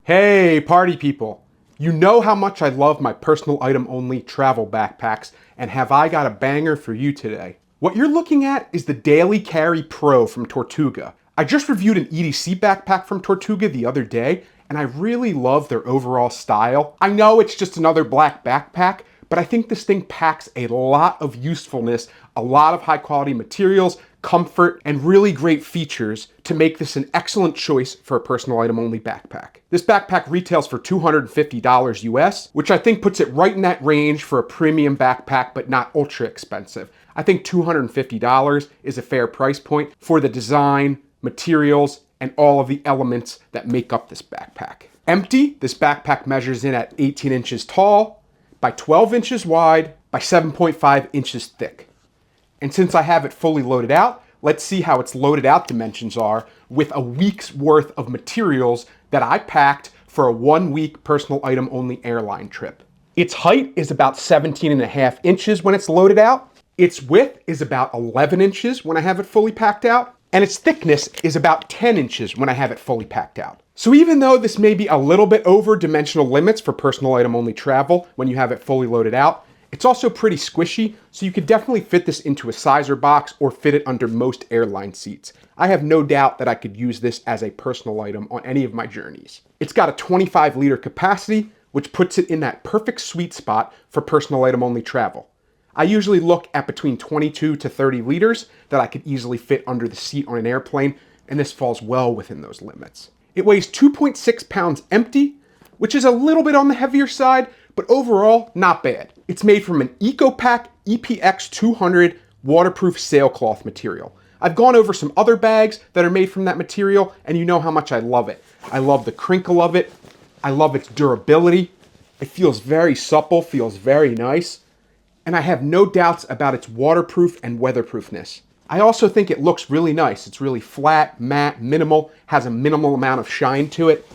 Hey, party people! You know how much I love my personal item only travel backpacks, and have I got a banger for you today. What you're looking at is the Daily Carry Pro from Tortuga. I just reviewed an EDC backpack from Tortuga the other day, and I really love their overall style. I know it's just another black backpack, but I think this thing packs a lot of usefulness, a lot of high quality materials, comfort, and really great features to make this an excellent choice for a personal item only backpack. This backpack retails for $250 US, which I think puts it right in that range for a premium backpack, but not ultra expensive. I think $250 is a fair price point for the design, materials, and all of the elements that make up this backpack. Empty, this backpack measures in at 18 inches tall, by 12 inches wide, by 7.5 inches thick. And since I have it fully loaded out, let's see how its loaded out dimensions are with a week's worth of materials that I packed for a 1 week personal item only airline trip. Its height is about 17.5 inches when it's loaded out. Its width is about 11 inches when I have it fully packed out. And its thickness is about 10 inches when I have it fully packed out. So even though this may be a little bit over dimensional limits for personal item only travel when you have it fully loaded out, it's also pretty squishy, so you could definitely fit this into a sizer box or fit it under most airline seats. I have no doubt that I could use this as a personal item on any of my journeys. It's got a 25-liter capacity, which puts it in that perfect sweet spot for personal item only travel. I usually look at between 22 to 30 liters that I could easily fit under the seat on an airplane, and this falls well within those limits. It weighs 2.6 pounds empty, which is a little bit on the heavier side, but overall, not bad. It's made from an EcoPack EPX 200 waterproof sailcloth material. I've gone over some other bags that are made from that material, and you know how much I love it. I love the crinkle of it. I love its durability. It feels very supple, feels very nice. And I have no doubts about its waterproof and weatherproofness. I also think it looks really nice. It's really flat, matte, minimal, has a minimal amount of shine to it.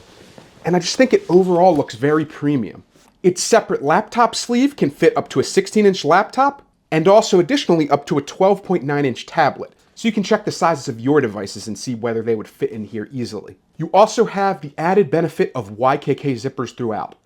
And I just think it overall looks very premium. Its separate laptop sleeve can fit up to a 16-inch laptop and also additionally up to a 12.9-inch tablet. So you can check the sizes of your devices and see whether they would fit in here easily. You also have the added benefit of YKK zippers throughout.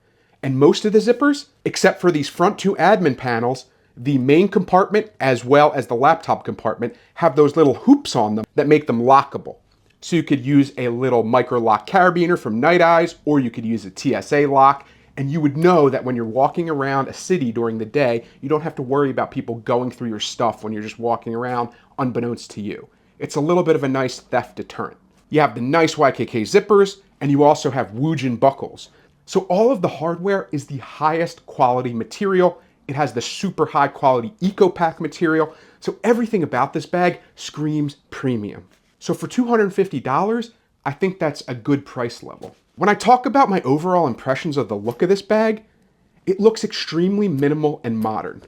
And most of the zippers, except for these front two admin panels, the main compartment as well as the laptop compartment have those little hoops on them that make them lockable. So you could use a little micro lock carabiner from Night Eyes, or you could use a TSA lock, and you would know that when you're walking around a city during the day, you don't have to worry about people going through your stuff when you're just walking around unbeknownst to you. It's a little bit of a nice theft deterrent. You have the nice YKK zippers, and you also have Woojin buckles. So all of the hardware is the highest quality material. It has the super high quality EcoPack material. So everything about this bag screams premium. So for $250, I think that's a good price level. When I talk about my overall impressions of the look of this bag, it looks extremely minimal and modern.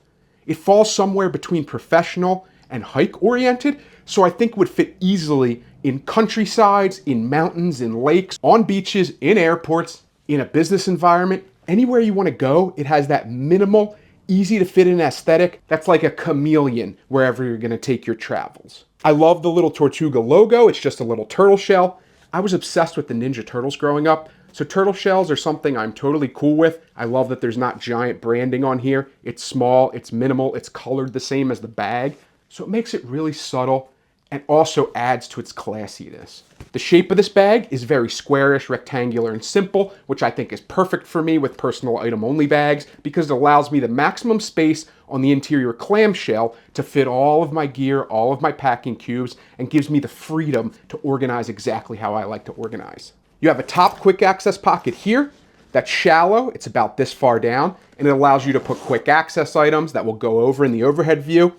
It falls somewhere between professional and hike oriented, so I think it would fit easily in countrysides, in mountains, in lakes, on beaches, in airports, in a business environment. Anywhere you want to go, it has that minimal, easy to fit in aesthetic that's like a chameleon wherever you're going to take your travels. I love the little Tortuga logo. It's just a little turtle shell. I was obsessed with the Ninja Turtles growing up, so turtle shells are something I'm totally cool with. I love that there's not giant branding on here. It's small, it's minimal, it's colored the same as the bag, so it makes it really subtle and also adds to its classiness. The shape of this bag is very squarish, rectangular, and simple, which I think is perfect for me with personal item only bags because it allows me the maximum space on the interior clamshell to fit all of my gear, all of my packing cubes, and gives me the freedom to organize exactly how I like to organize. You have a top quick access pocket here that's shallow. It's about this far down, and it allows you to put quick access items that will go over in the overhead view.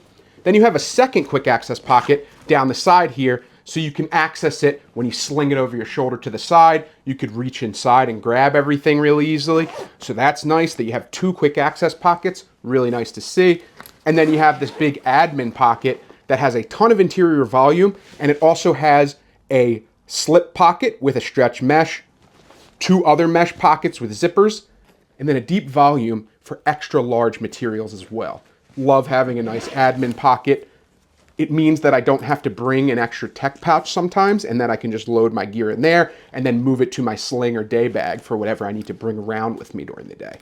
Then you have a second quick access pocket down the side here, so you can access it when you sling it over your shoulder to the side. You could reach inside and grab everything really easily. So that's nice that you have two quick access pockets, really nice to see. And then you have this big admin pocket that has a ton of interior volume, and it also has a slip pocket with a stretch mesh, two other mesh pockets with zippers, and then a deep volume for extra large materials as well. Love having a nice admin pocket. It means that I don't have to bring an extra tech pouch sometimes, and that I can just load my gear in there and then move it to my sling or day bag for whatever I need to bring around with me during the day.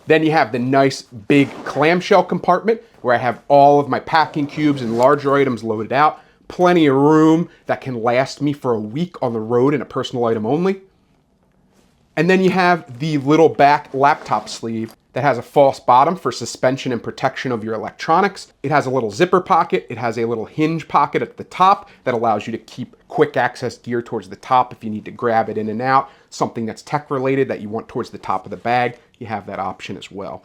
Then you have the nice big clamshell compartment where I have all of my packing cubes and larger items loaded out. Plenty of room that can last me for a week on the road in a personal item only. And then you have the little back laptop sleeve that has a false bottom for suspension and protection of your electronics. It has a little zipper pocket. It has a little hinge pocket at the top that allows you to keep quick access gear towards the top if you need to grab it in and out. Something that's tech related that you want towards the top of the bag, you have that option as well.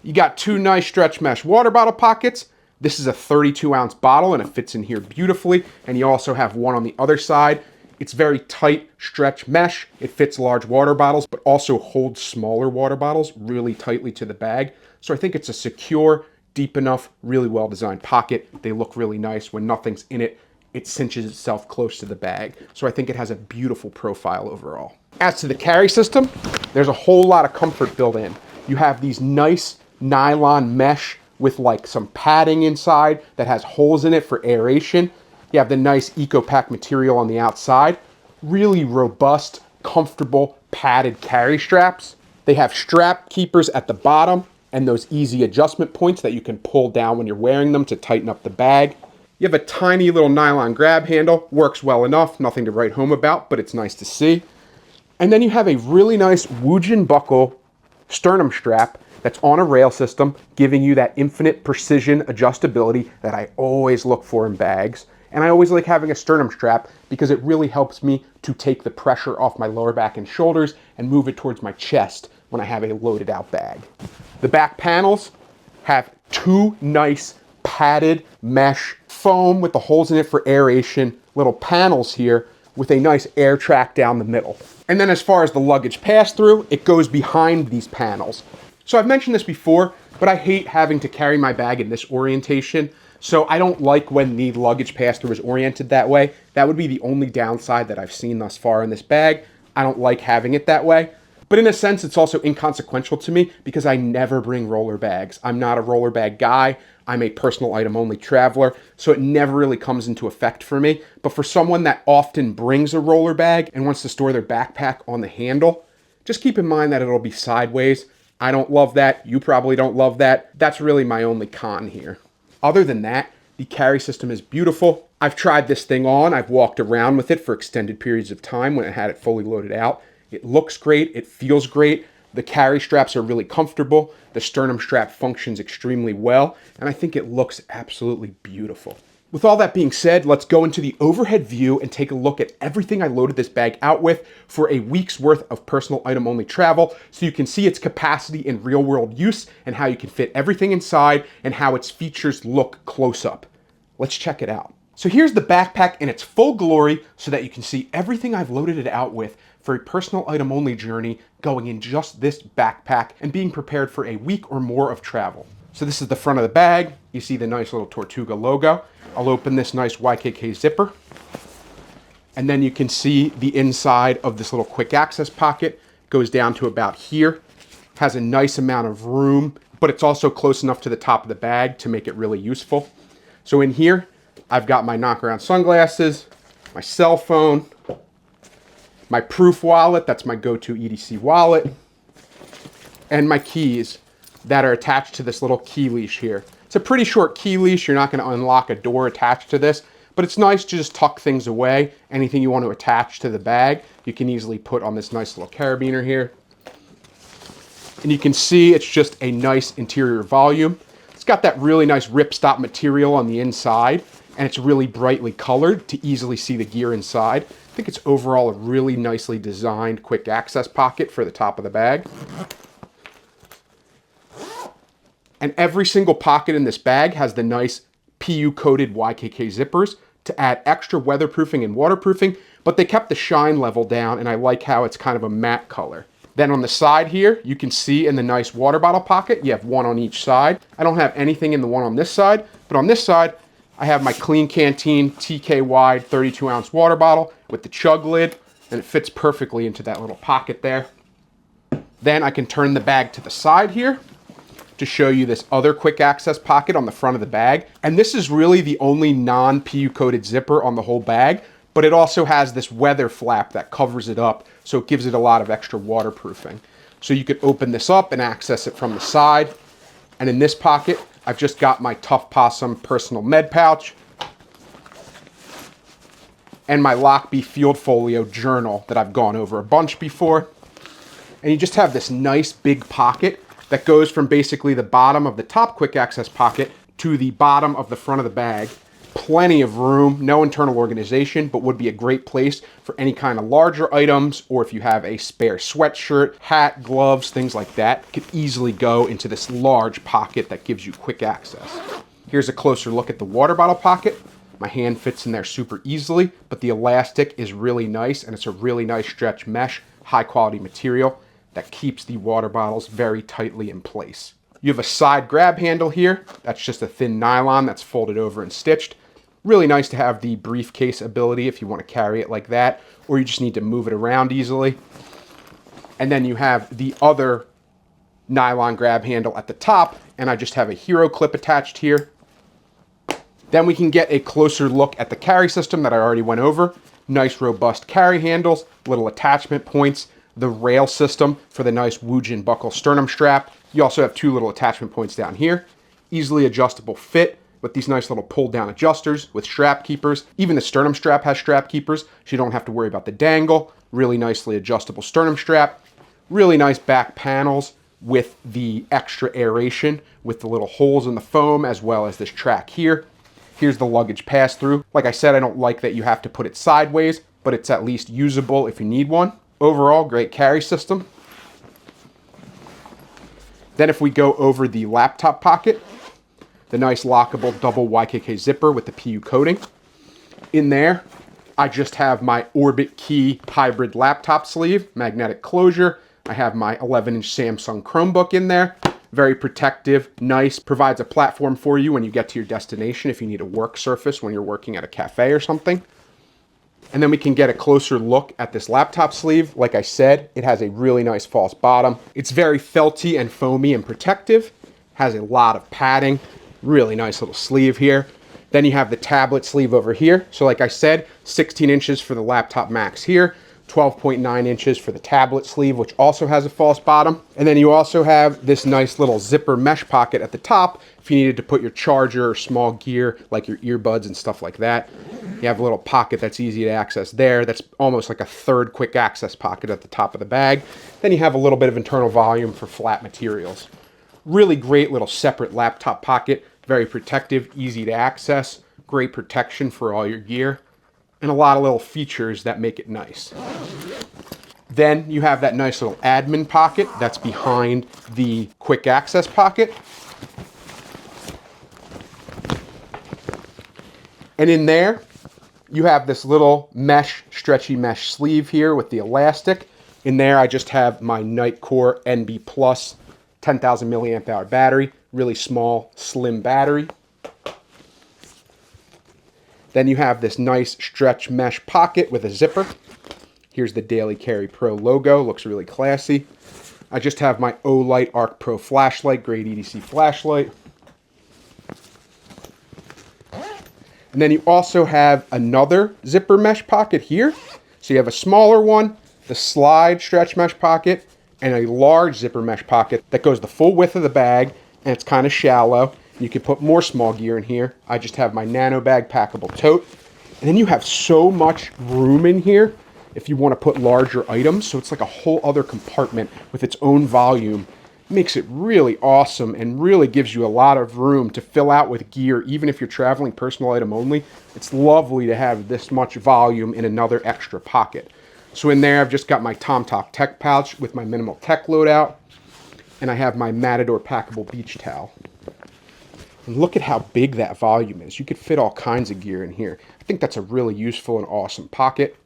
You got two nice stretch mesh water bottle pockets. This is a 32-ounce bottle and it fits in here beautifully. And you also have one on the other side. It's very tight stretch mesh. It fits large water bottles, but also holds smaller water bottles really tightly to the bag. So I think it's a secure, deep enough, really well-designed pocket. They look really nice. When nothing's in it, it cinches itself close to the bag. So I think it has a beautiful profile overall. As to the carry system, there's a whole lot of comfort built in. You have these nice nylon mesh with like some padding inside that has holes in it for aeration. You have the nice EcoPack material on the outside. Really robust, comfortable, padded carry straps. They have strap keepers at the bottom and those easy adjustment points that you can pull down when you're wearing them to tighten up the bag. You have a tiny little nylon grab handle. Works well enough, nothing to write home about, but it's nice to see. And then you have a really nice Woojin buckle sternum strap that's on a rail system, giving you that infinite precision adjustability that I always look for in bags. And I always like having a sternum strap because it really helps me to take the pressure off my lower back and shoulders and move it towards my chest when I have a loaded out bag. The back panels have two nice padded mesh foam with the holes in it for aeration, little panels here with a nice air track down the middle. And then as far as the luggage pass-through, it goes behind these panels. So I've mentioned this before, but I hate having to carry my bag in this orientation. So I don't like when the luggage pass-through is oriented that way. That would be the only downside that I've seen thus far in this bag. I don't like having it that way. But in a sense, it's also inconsequential to me because I never bring roller bags. I'm not a roller bag guy. I'm a personal item only traveler, so it never really comes into effect for me. But for someone that often brings a roller bag and wants to store their backpack on the handle, just keep in mind that it'll be sideways. I don't love that. You probably don't love that. That's really my only con here. Other than that, the carry system is beautiful. I've tried this thing on. I've walked around with it for extended periods of time when I had it fully loaded out. It looks great. It feels great. The carry straps are really comfortable. The sternum strap functions extremely well, and I think it looks absolutely beautiful. With all that being said, let's go into the overhead view and take a look at everything I loaded this bag out with for a week's worth of personal item only travel so you can see its capacity in real world use and how you can fit everything inside and how its features look close up. Let's check it out. So here's the backpack in its full glory so that you can see everything I've loaded it out with for a personal item only journey going in just this backpack and being prepared for a week or more of travel. So this is the front of the bag. You see the nice little Tortuga logo. I'll open this nice YKK zipper. And then you can see the inside of this little quick access pocket. Goes down to about here. Has a nice amount of room, but it's also close enough to the top of the bag to make it really useful. So in here, I've got my knockaround sunglasses, my cell phone, my proof wallet, that's my go-to EDC wallet, and my keys that are attached to this little key leash here. It's a pretty short key leash. You're not going to unlock a door attached to this, but it's nice to just tuck things away. Anything you want to attach to the bag, you can easily put on this nice little carabiner here. And you can see it's just a nice interior volume. It's got that really nice ripstop material on the inside, and it's really brightly colored to easily see the gear inside. I think it's overall a really nicely designed quick access pocket for the top of the bag. And every single pocket in this bag has the nice PU-coated YKK zippers to add extra weatherproofing and waterproofing, but they kept the shine level down, and I like how it's kind of a matte color. Then on the side here, you can see in the nice water bottle pocket, you have one on each side. I don't have anything in the one on this side, but on this side, I have my Clean Canteen TK wide 32-ounce water bottle with the chug lid, and it fits perfectly into that little pocket there. Then I can turn the bag to the side here. to show you this other quick access pocket on the front of the bag. And this is really the only non-PU coated zipper on the whole bag, but it also has this weather flap that covers it up, so it gives it a lot of extra waterproofing. So you could open this up and access it from the side. And in this pocket, I've just got my Tough Possum personal med pouch and my Lockbee Field Folio journal that I've gone over a bunch before. And you just have this nice big pocket that goes from basically the bottom of the top quick access pocket to the bottom of the front of the bag. Plenty of room, no internal organization, but would be a great place for any kind of larger items, or if you have a spare sweatshirt, hat, gloves, things like that, could easily go into this large pocket that gives you quick access. Here's a closer look at the water bottle pocket. My hand fits in there super easily, but the elastic is really nice, and it's a really nice stretch mesh, high quality material that keeps the water bottles very tightly in place. You have a side grab handle here. That's just a thin nylon that's folded over and stitched. Really nice to have the briefcase ability if you want to carry it like that, or you just need to move it around easily. And then you have the other nylon grab handle at the top, and I just have a hero clip attached here. Then we can get a closer look at the carry system that I already went over. Nice robust carry handles, little attachment points, the rail system for the nice Woojin buckle sternum strap. You also have two little attachment points down here. Easily adjustable fit with these nice little pull down adjusters with strap keepers. Even the sternum strap has strap keepers, so you don't have to worry about the dangle. Really nicely adjustable sternum strap. Really nice back panels with the extra aeration with the little holes in the foam, as well as this track here. Here's the luggage pass-through. Like I said, I don't like that you have to put it sideways, but it's at least usable if you need one. Overall, great carry system. Then if we go over the laptop pocket, the nice lockable double YKK zipper with the PU coating. In there, I just have my Orbit Key hybrid laptop sleeve, magnetic closure. I have my 11-inch Samsung Chromebook in there. Very protective, nice, provides a platform for you when you get to your destination if you need a work surface when you're working at a cafe or something. And then we can get a closer look at this laptop sleeve. Like I said, it has a really nice false bottom. It's very felty and foamy and protective. Has a lot of padding. Really nice little sleeve here. Then you have the tablet sleeve over here. So like I said, 16 inches for the laptop max here. 12.9 inches for the tablet sleeve, which also has a false bottom. And then you also have this nice little zipper mesh pocket at the top if you needed to put your charger or small gear like your earbuds and stuff like that. You have a little pocket that's easy to access there. That's almost like a third quick access pocket at the top of the bag. Then you have a little bit of internal volume for flat materials. Really great little separate laptop pocket. Very protective, easy to access. Great protection for all your gear. And a lot of little features that make it nice. Then you have that nice little admin pocket that's behind the quick access pocket. And in there, you have this little mesh, stretchy mesh sleeve here with the elastic. In there, I just have my Nightcore NB Plus 10,000 milliamp hour battery. Really small, slim battery. Then you have this nice stretch mesh pocket with a zipper. Here's the Daily Carry Pro logo, looks really classy. I just have my Olight Arc Pro flashlight, grade EDC flashlight. And then you also have another zipper mesh pocket here. So you have a smaller one, the slide stretch mesh pocket, and a large zipper mesh pocket that goes the full width of the bag, and it's kind of shallow. You can put more small gear in here. I just have my nano bag packable tote. And then you have so much room in here if you want to put larger items. So it's like a whole other compartment with its own volume. Makes it really awesome and really gives you a lot of room to fill out with gear, even if you're traveling personal item only. It's lovely to have this much volume in another extra pocket. So in there, I've just got my TomTalk tech pouch with my minimal tech loadout. And I have my Matador packable beach towel. And look at how big that volume is. You could fit all kinds of gear in here. I think that's a really useful and awesome pocket.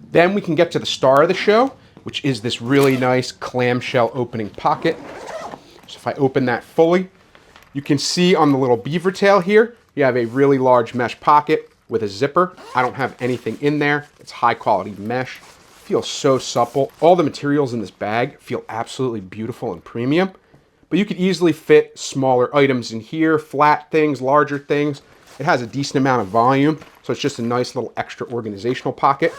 Then we can get to the star of the show, which is this really nice clamshell opening pocket. So if I open that fully, you can see on the little beaver tail here, you have a really large mesh pocket with a zipper. I don't have anything in there. It's high quality mesh. feels so supple. All the materials in this bag feel absolutely beautiful and premium, but you could easily fit smaller items in here, flat things, larger things. It has a decent amount of volume, so it's just a nice little extra organizational pocket.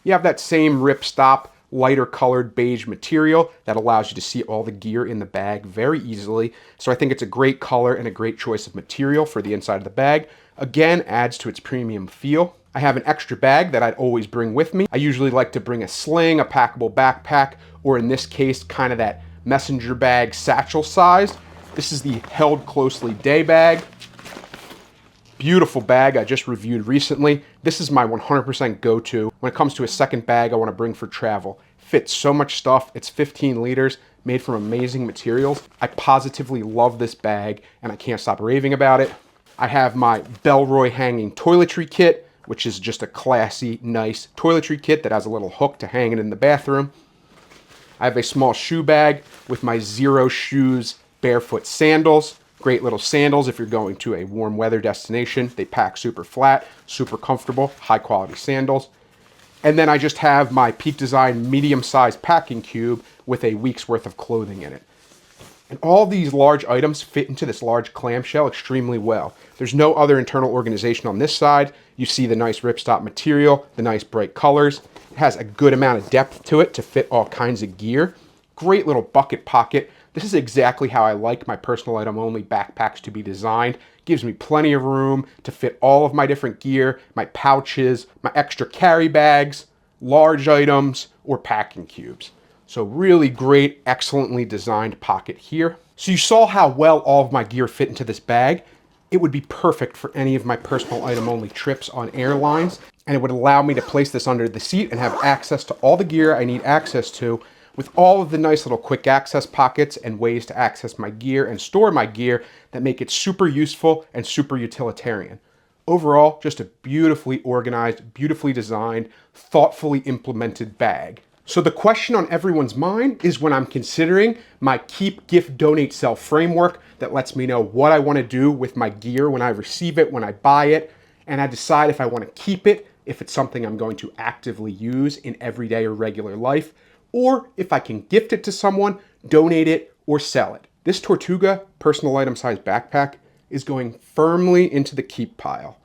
You have that same ripstop, lighter colored beige material that allows you to see all the gear in the bag very easily. So I think it's a great color and a great choice of material for the inside of the bag. Again, adds to its premium feel. I have an extra bag that I'd always bring with me. I usually like to bring a sling, a packable backpack, or in this case, kind of that messenger bag satchel sized. This is the Held Closely Day bag. Beautiful bag I just reviewed recently. This is my 100% go-to when it comes to a second bag I want to bring for travel. Fits so much stuff. It's 15 liters, made from amazing materials. I positively love this bag and I can't stop raving about it. I have my Belroy hanging toiletry kit, which is just a classy, nice toiletry kit that has a little hook to hang it in the bathroom. I have a small shoe bag with my Zero Shoes barefoot sandals. Great little sandals if you're going to a warm weather destination. They pack super flat, super comfortable, high quality sandals. And then I just have my Peak Design medium-sized packing cube with a week's worth of clothing in it. And all these large items fit into this large clamshell extremely well. There's no other internal organization on this side. You see the nice ripstop material, the nice bright colors. It has a good amount of depth to it to fit all kinds of gear. Great little bucket pocket. This is exactly how I like my personal item only backpacks to be designed. Gives me plenty of room to fit all of my different gear, my pouches, my extra carry bags, large items, or packing cubes. So really great, excellently designed pocket here. So you saw how well all of my gear fit into this bag. It would be perfect for any of my personal item only trips on airlines, and it would allow me to place this under the seat and have access to all the gear I need access to, with all of the nice little quick access pockets and ways to access my gear and store my gear that make it super useful and super utilitarian. Overall, just a beautifully organized, beautifully designed, thoughtfully implemented bag. So the question on everyone's mind is when I'm considering my keep, gift, donate, sell framework that lets me know what I want to do with my gear when I receive it, when I buy it, and I decide if I want to keep it, if it's something I'm going to actively use in everyday or regular life, or if I can gift it to someone, donate it, or sell it. This Tortuga personal item size backpack is going firmly into the keep pile.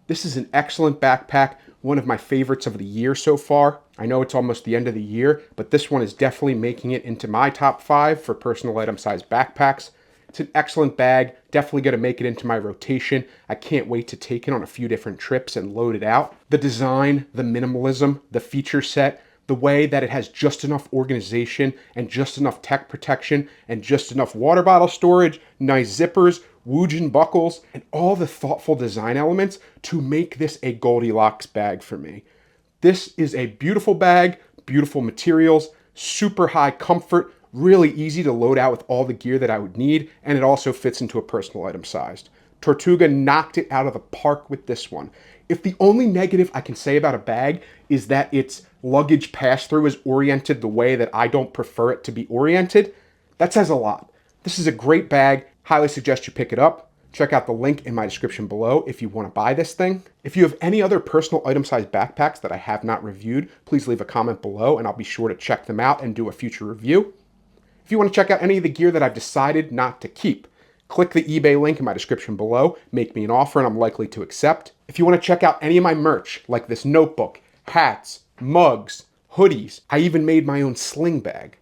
This is an excellent backpack, one of my favorites of the year so far. I know it's almost the end of the year, but this one is definitely making it into my top 5 for personal item size backpacks. It's an excellent bag, definitely going to make it into my rotation. I can't wait to take it on a few different trips and load it out. The design, the minimalism, the feature set, the way that it has just enough organization and just enough tech protection and just enough water bottle storage, nice zippers, Woojin buckles, and all the thoughtful design elements to make this a Goldilocks bag for me. This is a beautiful bag, beautiful materials, super high comfort, really easy to load out with all the gear that I would need, and it also fits into a personal item sized. Tortuga knocked it out of the park with this one. If the only negative I can say about a bag is that its luggage pass-through is oriented the way that I don't prefer it to be oriented, that says a lot. This is a great bag. Highly suggest you pick it up. Check out the link in my description below if you want to buy this thing. If you have any other personal item-sized backpacks that I have not reviewed, please leave a comment below and I'll be sure to check them out and do a future review. If you want to check out any of the gear that I've decided not to keep, click the eBay link in my description below, make me an offer and I'm likely to accept. If you want to check out any of my merch, like this notebook, hats, mugs, hoodies, I even made my own sling bag.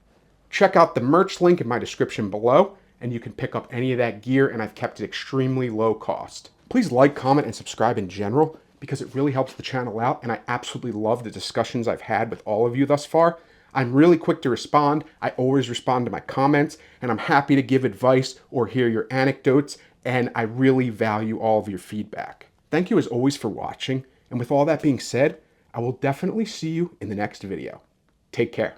Check out the merch link in my description below, and you can pick up any of that gear, and I've kept it extremely low cost. Please like, comment, and subscribe in general, because it really helps the channel out, and I absolutely love the discussions I've had with all of you thus far. I'm really quick to respond. I always respond to my comments, and I'm happy to give advice or hear your anecdotes, and I really value all of your feedback. Thank you as always for watching, and with all that being said, I will definitely see you in the next video. Take care.